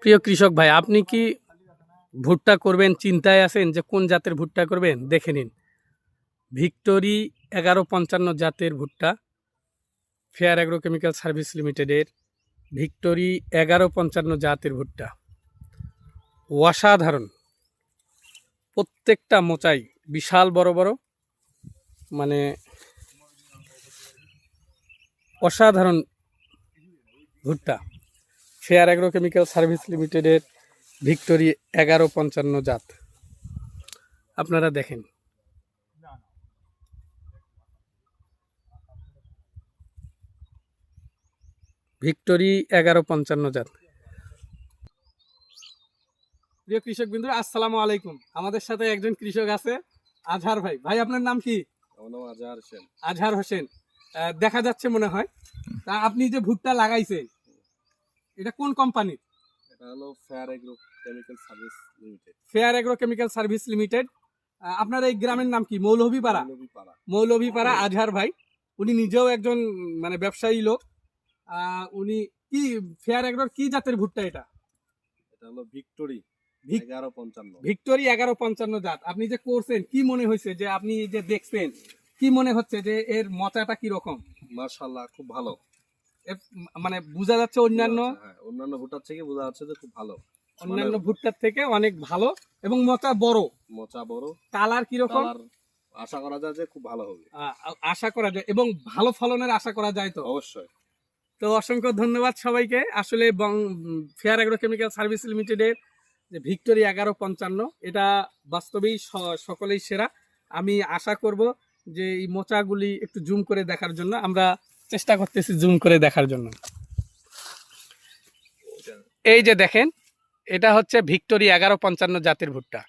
প্রিয় কৃষক ভাই, আপনি কি ভুট্টা করবেন চিন্তায় আছেন যে কোন জাতের ভুট্টা করবেন? দেখে নিন, ভিক্টোরি 1155 জাতের ভুট্টা, ফেয়ার অ্যাগ্রোকেমিক্যাল সার্ভিস লিমিটেডের ভিক্টোরি 1155 জাতের ভুট্টা। অসাধারণ, প্রত্যেকটা মোচাই বিশাল বড় বড়, মানে অসাধারণ ভুট্টা। ফেয়ার অ্যাগ্রোকেমিক্যাল সার্ভিস লিমিটেডের ভিক্টোরি 1155 জাত আপনারা দেখেন। ভিক্টোরি 1155 জাত। প্রিয় কৃষক বিন্দু, আসসালামু আলাইকুম। আমাদের সাথে একজন কৃষক আছে, আজহার ভাই। ভাই, আপনার নাম কি? আমার নাম আজহার হোসেন। আজহার হোসেন। দেখা যাচ্ছে মনে হয়। তা আপনি যে ভুট্টা লাগাইছেন, এটা কোন কোম্পানির? এটা হলো fair agro chemical service limited. Fair agrochemical service limited. আপনার এই গ্রামের নাম কি? মৌলভীপাড়া। মৌলভীপাড়া। মৌলভীপাড়া আজহার ভাই, উনি নিজেও একজন মানে ব্যবসায়ী লোক। উনি কি ফেয়ার অ্যাগ্রোর কি জাতের ভুট্টা এটা? এটা হলো ভিক্টোরি 1155। ভিক্টোরি 1155 জাত। আপনি যে করছেন, কি মনে হয়েছে যে আপনি যে দেখছেন, কি মনে হচ্ছে যে এর মচাটা কি রকম? মাশাআল্লাহ, খুব ভালো। মানে বোঝা যাচ্ছে অন্যান্য অন্যান্য ভুট্টার থেকে বোঝা যাচ্ছে যে খুব ভালো, অন্যান্য ভুট্টার থেকে অনেক ভালো, এবং মোচা বড়। মোচা বড়। কালার কি রকম? আশা করা যায় যে খুব ভালো হবে। আশা করা যায়, এবং ভালো ফলনের আশা করা যায়। তো অবশ্যই। তো অসংখ্য ধন্যবাদ সবাইকে। আসলে ফেয়ার অ্যাগ্রোকেমিক্যাল সার্ভিস লিমিটেডের যে ভিক্টোরি 1155, এটা বাস্তবেই সকলেই সেরা। আমি আশা করব যে এই মোচাগুলি একটু জুম করে দেখার জন্য, আমরা চেষ্টা করতেছি জুম করে দেখার জন্য। এই যে দেখেন, এটা হচ্ছে ভিক্টোরি 1155 জাতের ভুট্টা।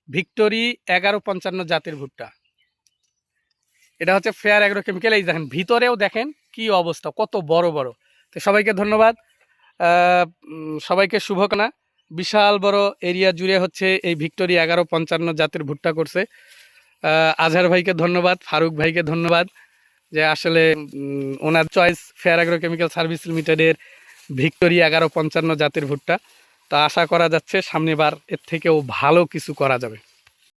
ভিক্টোরি 1155 জাতের ভুট্টা, এটা হচ্ছে ফেয়ার অ্যাগ্রোকেমিক্যাল। এই দেখেন, ভিতরেও দেখেন কি অবস্থা, কত বড় বড়। তো সবাইকে ধন্যবাদ, সবাইকে শুভকামনা। বিশাল বড় এরিয়া জুড়ে হচ্ছে এই ভিক্টোরি 1155 জাতের ভুট্টা করছে। আজহার ভাইকে ধন্যবাদ, ফারুক ভাইকে ধন্যবাদ, যে আসলে ওনার চয়েস ফেয়ার অ্যাগ্রোকেমিক্যাল সার্ভিস লিমিটেডের ভিক্টোরি 1155 জাতের ভুট্টা। তা আশা করা যাচ্ছে সামনেবার এর থেকেও ভালো কিছু করা যাবে।